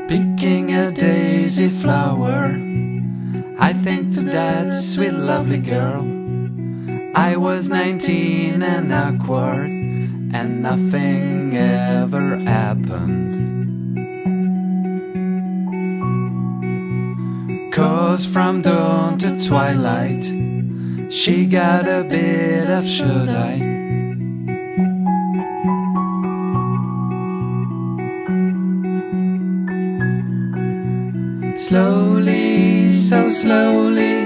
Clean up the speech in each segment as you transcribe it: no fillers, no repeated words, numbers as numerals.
Picking a daisy flower, I think to that sweet lovely girl. I was 19 and awkward, and nothing ever happened. 'Cause from dawn to twilight, she got a bit of should I. Slowly, so slowly,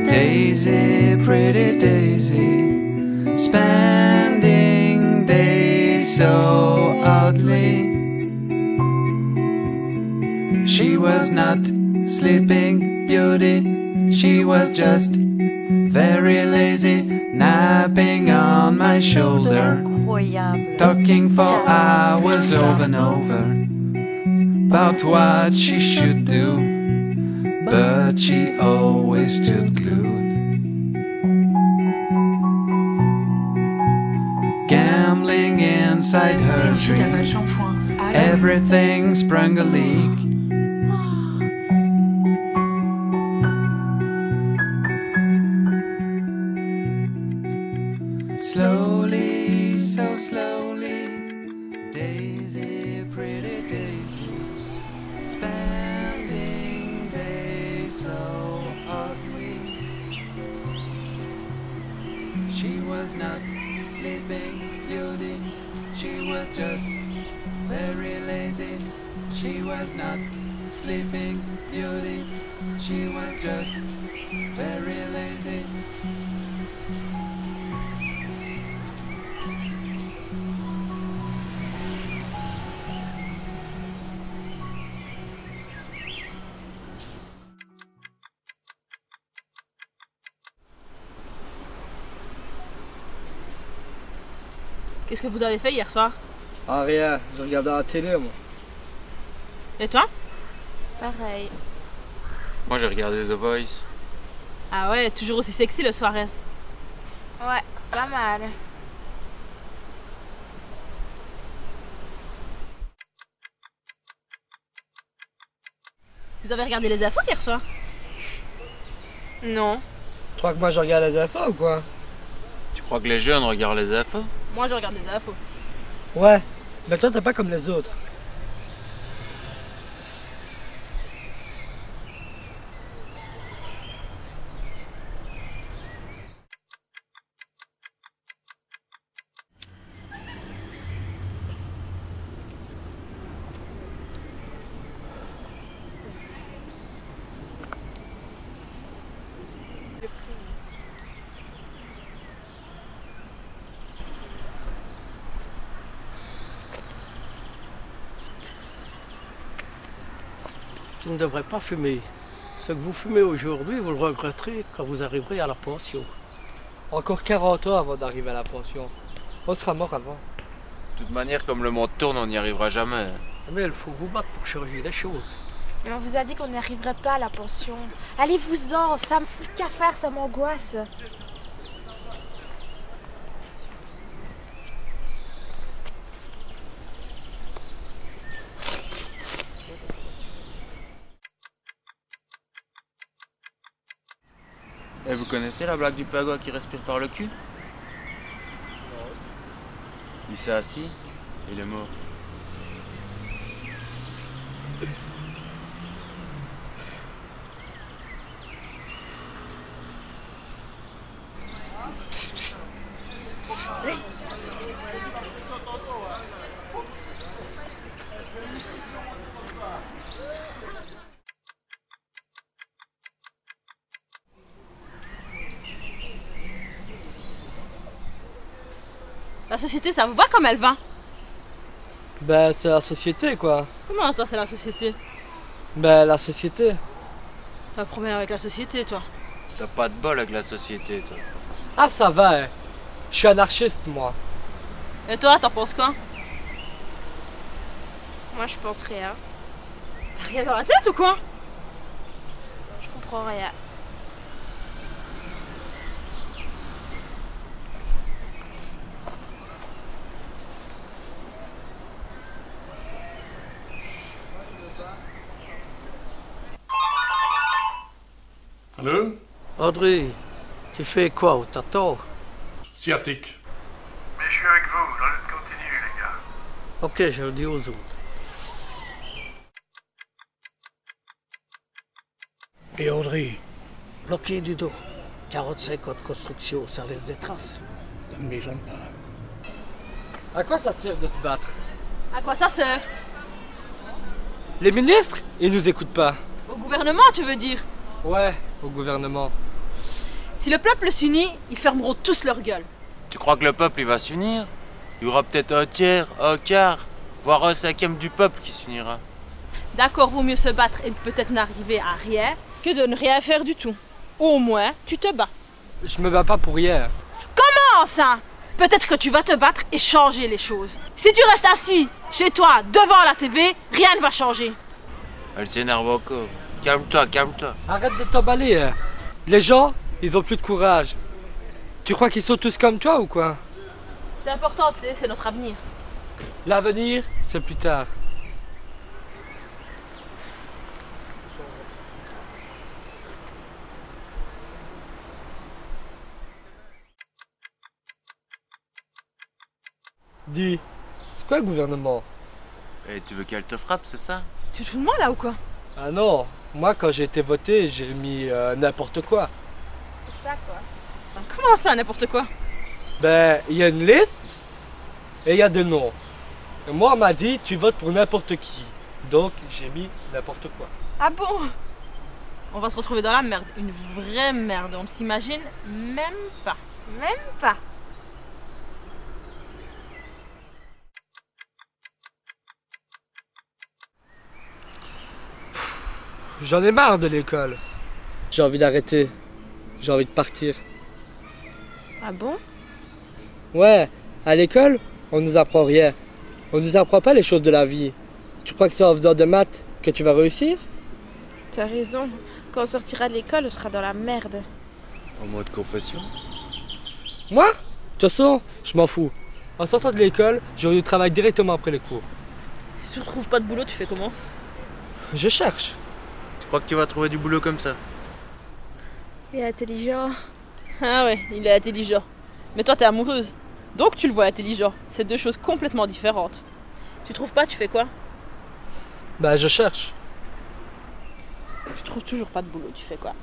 Daisy, pretty Daisy, spending days so oddly. She was not sleeping beauty, she was just very lazy, napping on my shoulder, talking for hours over and over about what she should do, but she always stood glued. Gambling inside her dream, everything sprung a leak. Slowly, so slowly, Daisy, pretty Daisy, spending days so oddly. She was not sleeping beauty, she was just very lazy. She was not sleeping beauty, she was just very lazy. Qu'est-ce que vous avez fait hier soir? Ah rien, je regardais la télé moi. Et toi? Pareil. Moi j'ai regardé The Voice. Ah ouais, toujours aussi sexy le Suarez. Ouais, pas mal. Vous avez regardé les infos hier soir? Non. Tu crois que moi je regarde les infos ou quoi? Tu crois que les jeunes regardent les infos? Moi je regarde les infos. Ouais, mais toi t'es pas comme les autres. Tu ne devrais pas fumer. Ce que vous fumez aujourd'hui, vous le regretterez quand vous arriverez à la pension. Encore 40 ans avant d'arriver à la pension. On sera mort avant. De toute manière, comme le monde tourne, on n'y arrivera jamais. Mais il faut vous battre pour changer les choses. Mais on vous a dit qu'on n'y arriverait pas à la pension. Allez-vous-en, ça me fout le cafard, ça m'angoisse. Et vous connaissez la blague du pagua qui respire par le cul? Il s'est assis, il est mort. La société, ça vous va comme elle va? Ben c'est la société quoi. Comment ça, c'est la société? Ben la société. T'as un problème avec la société, toi? T'as pas de bol avec la société, toi. Ah ça va hein. Je suis anarchiste, moi. Et toi, t'en penses quoi? Moi, je pense rien. T'as rien dans la tête ou quoi? Je comprends rien. Allô? André, tu fais quoi au Tato? Sciatique. Mais je suis avec vous, la lutte continue, les gars. Ok, je le dis aux autres. Et Audrey, Bloqué du dos. 45 ans de construction, ça laisse des traces. ça ne m'étonne pas. À quoi ça sert de te battre? À quoi ça sert? Les ministres, ils nous écoutent pas. Au gouvernement, tu veux dire? Ouais, au gouvernement. Si le peuple s'unit, ils fermeront tous leur gueule. Tu crois que le peuple il va s'unir? Il y aura peut-être un tiers, un quart, voire un cinquième du peuple qui s'unira. D'accord, vaut mieux se battre et peut-être n'arriver à rien que de ne rien faire du tout. Au moins, tu te bats. Je me bats pas pour rien. Comment ça? Peut-être que tu vas te battre et changer les choses. Si tu restes assis chez toi devant la TV, rien ne va changer. Elle s'énerve encore. Calme-toi, calme-toi. Arrête de t'emballer, hein. Les gens, ils ont plus de courage. Tu crois qu'ils sont tous comme toi ou quoi? C'est important, tu sais, c'est notre avenir. L'avenir, c'est plus tard. Dis, c'est quoi le gouvernement? Et tu veux qu'elle te frappe, c'est ça? Tu te fous de moi là ou quoi? Ah non, moi quand j'ai été voté, j'ai mis n'importe quoi. C'est ça, quoi. Comment ça, n'importe quoi? Ben, il y a une liste et il y a des noms. Et moi, on m'a dit, tu votes pour n'importe qui. Donc, j'ai mis n'importe quoi. Ah bon? On va se retrouver dans la merde, une vraie merde, on ne s'imagine même pas. Même pas. J'en ai marre de l'école. J'ai envie d'arrêter. J'ai envie de partir. Ah bon? Ouais, à l'école, on nous apprend rien. On nous apprend pas les choses de la vie. Tu crois que c'est en faisant de maths que tu vas réussir? T'as raison. Quand on sortira de l'école, on sera dans la merde. En mode confession? Moi? De toute façon, je m'en fous. En sortant de l'école, j'aurai du travail directement après les cours. Si tu trouves pas de boulot, tu fais comment? Je cherche. Tu crois que tu vas trouver du boulot comme ça? Il est intelligent. Ah ouais, il est intelligent. Mais toi, t'es amoureuse. Donc tu le vois intelligent. C'est deux choses complètement différentes. Tu trouves pas, tu fais quoi? Bah, je cherche. Tu trouves toujours pas de boulot, tu fais quoi?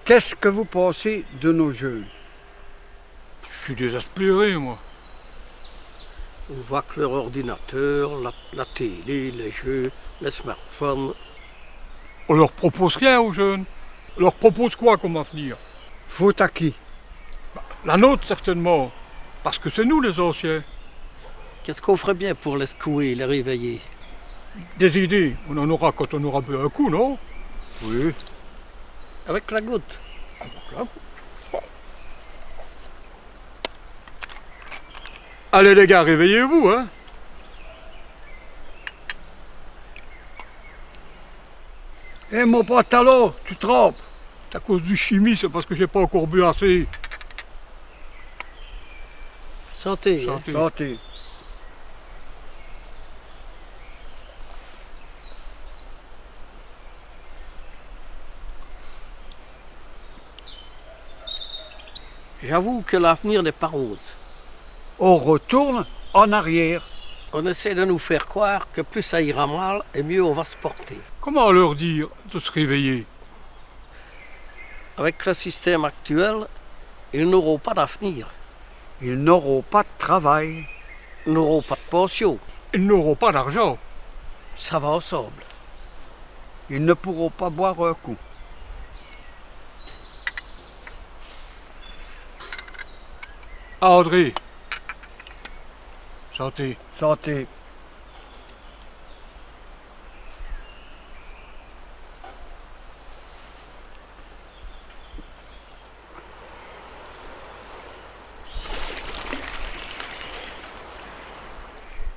Qu'est-ce que vous pensez de nos jeunes? Je suis désespéré, moi. On voit que leur ordinateur, la télé, les jeux, les smartphones. On leur propose rien aux jeunes. On leur propose quoi comme avenir? Faute à qui? La nôtre, certainement. Parce que c'est nous les anciens. Qu'est-ce qu'on ferait bien pour les secouer, les réveiller? Des idées, on en aura quand on aura bu un coup, non? Oui. Avec la goutte. Allez les gars, réveillez-vous, hein? Eh mon pantalon, tu trempes. C'est à cause du chimie, c'est parce que j'ai pas encore bu assez. Santé. Hein? Santé. Santé. J'avoue que l'avenir n'est pas rose. On retourne en arrière. On essaie de nous faire croire que plus ça ira mal et mieux on va se porter. Comment leur dire de se réveiller? Avec le système actuel, ils n'auront pas d'avenir. Ils n'auront pas de travail. Ils n'auront pas de pension. Ils n'auront pas d'argent. Ça va ensemble. Ils ne pourront pas boire un coup. Ah, André. Santé. Santé.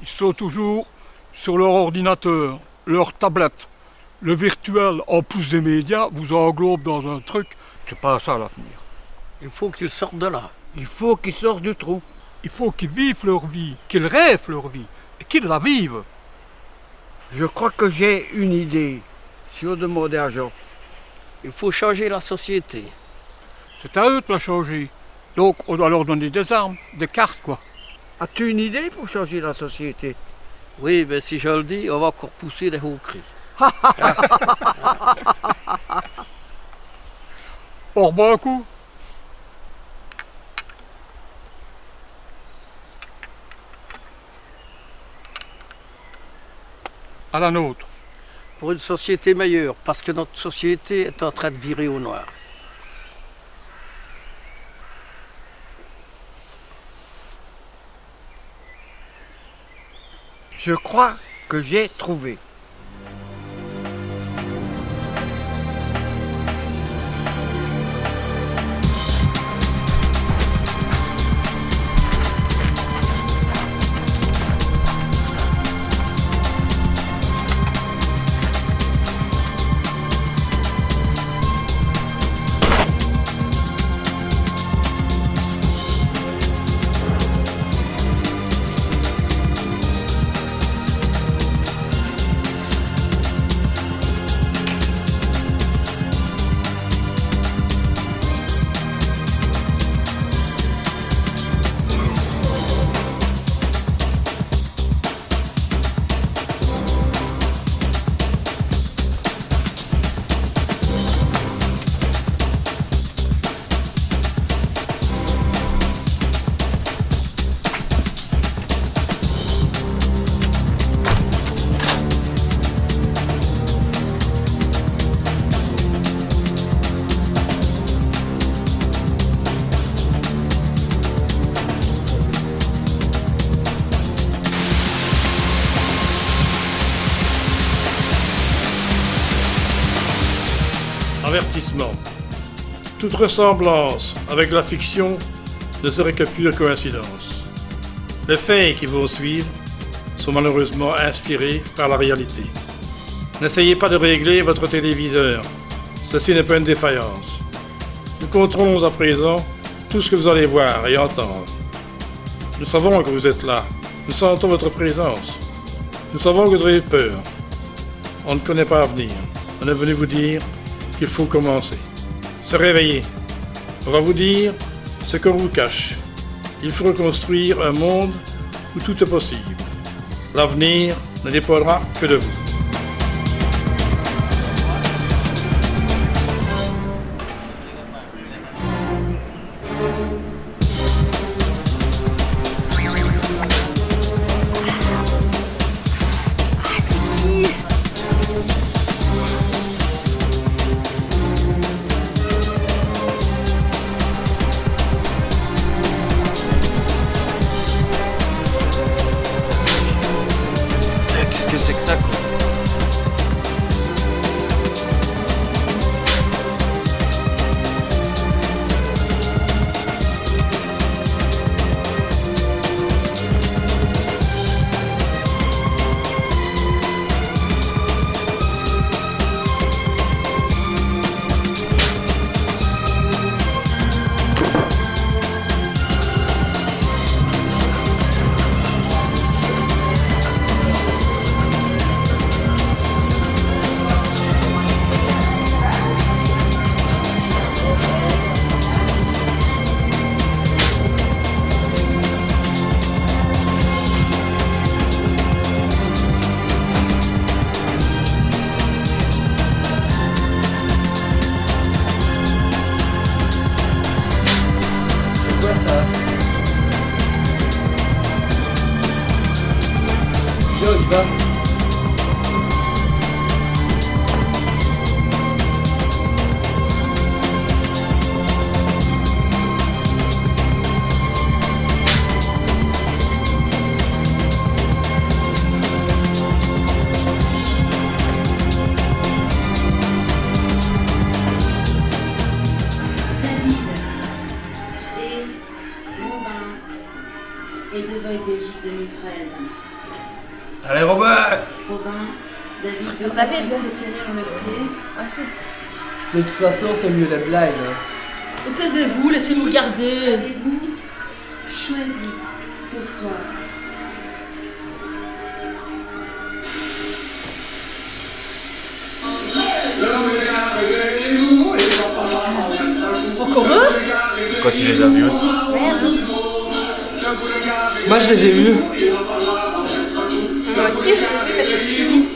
Ils sont toujours sur leur ordinateur, leur tablette. Le virtuel, en plus des médias, vous englobe dans un truc. C'est pas ça l'avenir. Il faut qu'ils sortent de là. Il faut qu'ils sortent du trou. Il faut qu'ils vivent leur vie, qu'ils rêvent leur vie, et qu'ils la vivent. Je crois que j'ai une idée. Si on demandait à Jean. Il faut changer la société. C'est à eux de la changer. Donc on doit leur donner des armes, des cartes, quoi. As-tu une idée pour changer la société? Oui, mais si je le dis, on va encore pousser des hauts cris. On rebat un coup. À la nôtre. Pour une société meilleure, parce que notre société est en train de virer au noir. Je crois que j'ai trouvé. Avertissement. Toute ressemblance avec la fiction ne serait que pure coïncidence. Les faits qui vont suivre sont malheureusement inspirés par la réalité. N'essayez pas de régler votre téléviseur. Ceci n'est pas une défaillance. Nous contrôlons à présent tout ce que vous allez voir et entendre. Nous savons que vous êtes là. Nous sentons votre présence. Nous savons que vous avez peur. On ne connaît pas l'avenir. On est venu vous dire qu'il faut commencer. Se réveiller. On va vous dire ce qu'on vous cache. Il faut reconstruire un monde où tout est possible. L'avenir ne dépendra que de vous. Qu'est-ce que c'est que ça, quoi? Suisse-Belgique 2013. Allez Robert! Frère David. Merci. De toute façon, c'est mieux les blagues. Hein. Taisez-vous, laissez-nous regarder. Avez-vous choisi ce soir? Encore eux? Quoi, tu les as vus aussi? Moi, je les ai vus. Moi aussi, j'ai vu, mais c'est qui?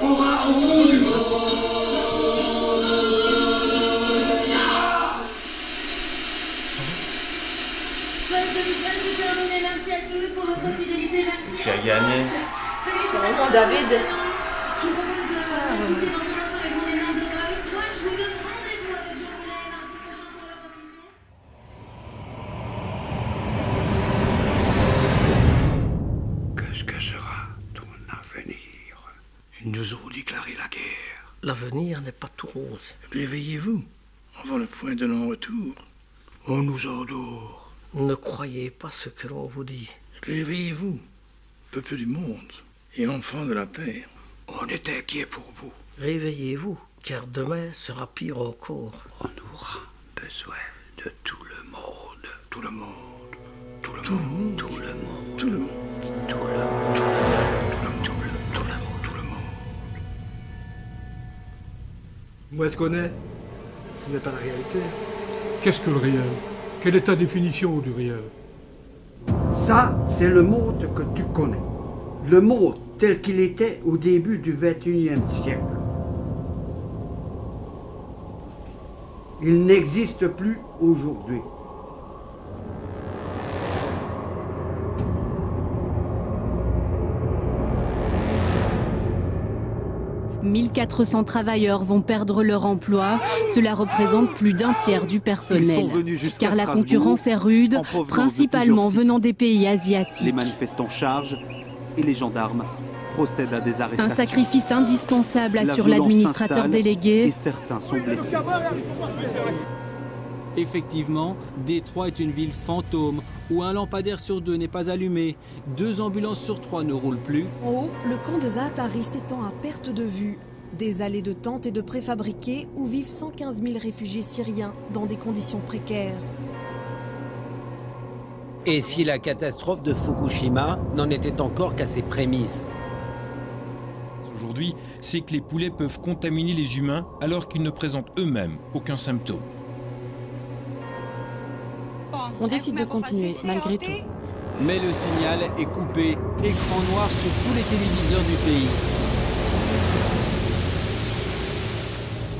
Merci à tous pour votre fidélité. Merci. Qui a gagné? C'est vraiment David. Je vous propose de débuter dans un instant avec mon énorme de Voice. Moi, je vous donne rendez-vous avec Jean Boulet mardi prochain pour la revision. Qu'est-ce que sera ton avenir? Ils nous ont déclaré la guerre. L'avenir n'est pas tout rose. Réveillez-vous, avant le point de non-retour. On nous endort. Ne croyez pas ce que l'on vous dit. Réveillez-vous, peuple du monde et enfants de la terre. On est inquiet pour vous. Réveillez-vous, car demain sera pire encore. On aura besoin de tout le monde. Tout le monde. Tout le monde. Tout le monde. Tout le monde. Tout le monde. Tout le monde. Tout le monde. Tout le monde. Moi, je connais. Ce n'est pas la réalité. Qu'est-ce que le réel? Quelle est ta définition du réel? Ça, c'est le monde que tu connais. Le monde tel qu'il était au début du XXIe siècle. Il n'existe plus aujourd'hui. « 1400 travailleurs vont perdre leur emploi. Cela représente plus d'un tiers du personnel. Car la concurrence est rude, principalement venant des pays asiatiques. Les manifestants chargent et les gendarmes procèdent à des arrestations. Un sacrifice indispensable, assure l'administrateur délégué. Et certains sont blessés. Effectivement, Détroit est une ville fantôme où un lampadaire sur 2 n'est pas allumé, 2 ambulances sur 3 ne roulent plus. En haut, le camp de Zaatari s'étend à perte de vue. Des allées de tentes et de préfabriqués où vivent 115 000 réfugiés syriens dans des conditions précaires. Et si la catastrophe de Fukushima n'en était encore qu'à ses prémices? Aujourd'hui, c'est que les poulets peuvent contaminer les humains alors qu'ils ne présentent eux-mêmes aucun symptôme. On décide de continuer, malgré tout. Mais le signal est coupé, écran noir sur tous les téléviseurs du pays.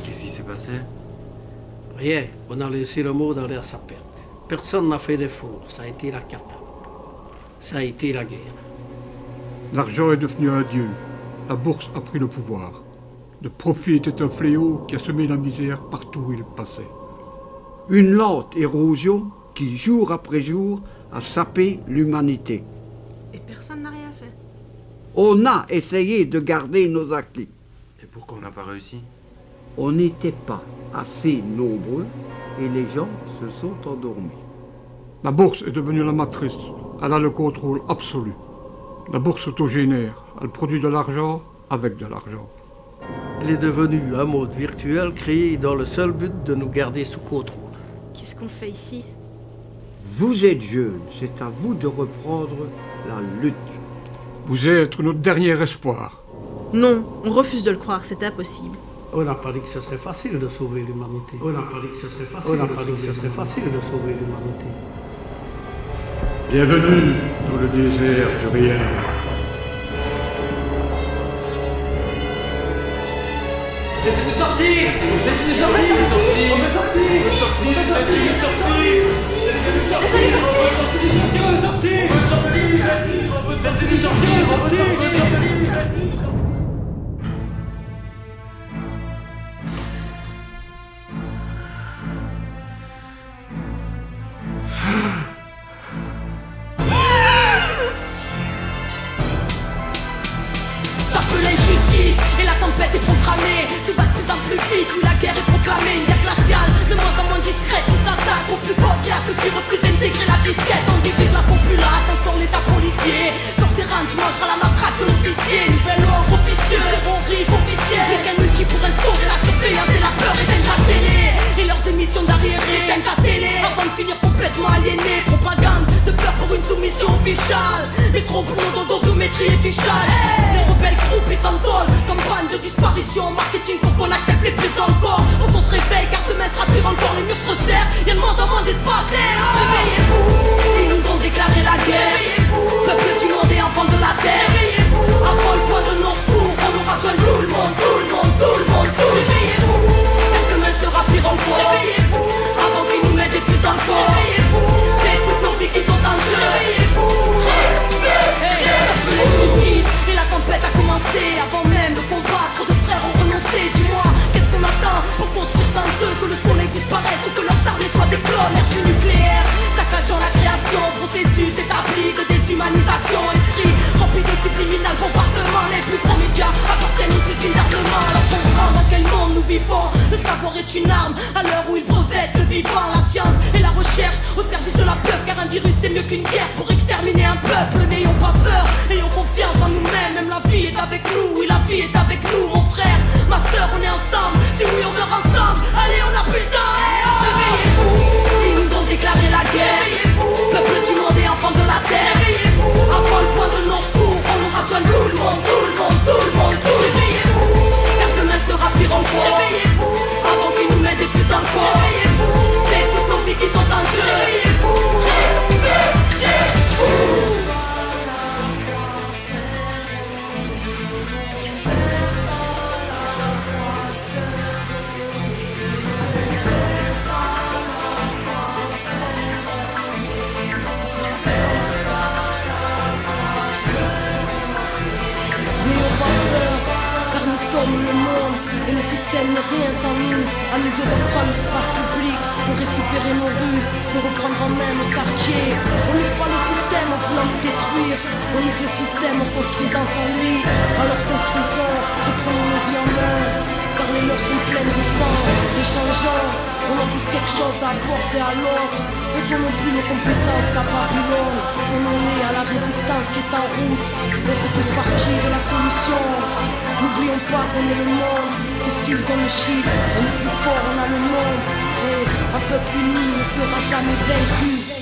Qu'est-ce qui s'est passé? Rien, on a laissé le mot dans l'air sa perte. Personne n'a fait d'effort, ça a été la cata. Ça a été la guerre. L'argent est devenu un dieu. La bourse a pris le pouvoir. Le profit était un fléau qui a semé la misère partout où il passait. Une lente érosion qui, jour après jour, a sapé l'humanité. Et personne n'a rien fait. On a essayé de garder nos acquis. Et pourquoi on n'a pas réussi? On n'était pas assez nombreux et les gens se sont endormis. La bourse est devenue la matrice. Elle a le contrôle absolu. La bourse autogénère. Elle produit de l'argent avec de l'argent. Elle est devenue un mode virtuel créé dans le seul but de nous garder sous contrôle. Qu'est-ce qu'on fait ici? Vous êtes jeunes, c'est à vous de reprendre la lutte. Vous êtes notre dernier espoir. Non, on refuse de le croire, c'est impossible. On n'a pas dit que ce serait facile de sauver l'humanité. On n'a pas dit que ce serait facile. On n'a pas dit que ce serait facile de sauver l'humanité. Bienvenue dans le désert du réel. Laissez-nous sortir! Laissez-nous sortir! On veut sortir! On veut sortir! Laissez-nous sortir! Laissez-nous sortir! On veut sortir! On veut sortir! Laissez-nous sortir! On veut sortir! Ça peut l'injustice et la tempête est programmée. Tu vas de plus en plus vite, oui la guerre est proclamée. finir complètement aliéné. Propagande de peur pour une soumission officiale. Métro boulot, dodométrie et fichage. Les rebelles groupes ils s'endolent comme panne de disparition. Marketing pour qu'on accepte les prises dans le corps. Faut qu'on se réveille car demain sera pire encore. Les murs se resserrent, y'a de moins en moins d'espace. Réveillez-vous, ils nous ont déclaré la guerre. Peuple du monde et enfants de la terre. Avant le point de non-retour, on aura besoin de tout le monde, tout le monde, tout le monde, tout. Réveillez-vous, car demain sera pire encore. Réveillez-vous, avant qu'ils nous mettent des puces dans le corps. Réveillez-vous, c'est toutes nos vies qui sont en jeu. Réveillez-vous, la justice et la tempête a commencé. Avant même le combat, trop de frères ont renoncé. Dis-moi, qu'est-ce qu'on attend pour construire sans eux? Que le soleil disparaisse ou que leurs armées soient des clones. L'air du nucléaire, saccageant la création. Processus établi de déshumanisation. Esprit rempli de subliminal bombardement. Les plus grands médias appartiennent aux usines d'armement. Alors comprendre dans quel monde nous vivons. Le savoir est une arme à l'heure où ils brevettent le vivant. La science et la recherche au service de la peur. Car un virus c'est mieux qu'une guerre pour exterminer un peuple. N'ayons pas peur, ayons confiance en nous-mêmes. Même la vie est avec nous, oui la vie est avec nous. Mon frère, ma soeur, on est ensemble. Si oui on meurt ensemble, allez on a plus le temps. Réveillez-vous, ils nous ont déclaré la guerre. Peuple du monde et enfants de la terre. Avant le point de non-retour, on aura besoin de tout le monde, tout le monde, tout le monde, tout. Réveillez-vous, car demain sera pire encore. Réveillez-vous, avant qu'ils nous mettent des puces dans le corps. Réveillez-vous, c'est toutes nos vies qui sont en jeu. Réveillez-vous, réveillez-vous. Le monde et le système n'est rien sans nous. À nous de reprendre l'espace public, de récupérer nos rues, de reprendre en main nos quartiers. On n'est pas le système en voulant nous détruire, on est le système en construisant sans lui. Alors construisons, reprenons nos vies en main, car les leurs sont pleines de sang, de changeants. On a tous quelque chose à apporter à l'autre. Ne donnons plus nos compétences qu'à Babylone. Donnons-les à la résistance qui est en route. On fait tous partie de la solution. N'oublions pas qu'on est le monde. Que s'ils ont le chiffre, on est plus fort, on a le monde. Et un peuple uni ne sera jamais vaincu.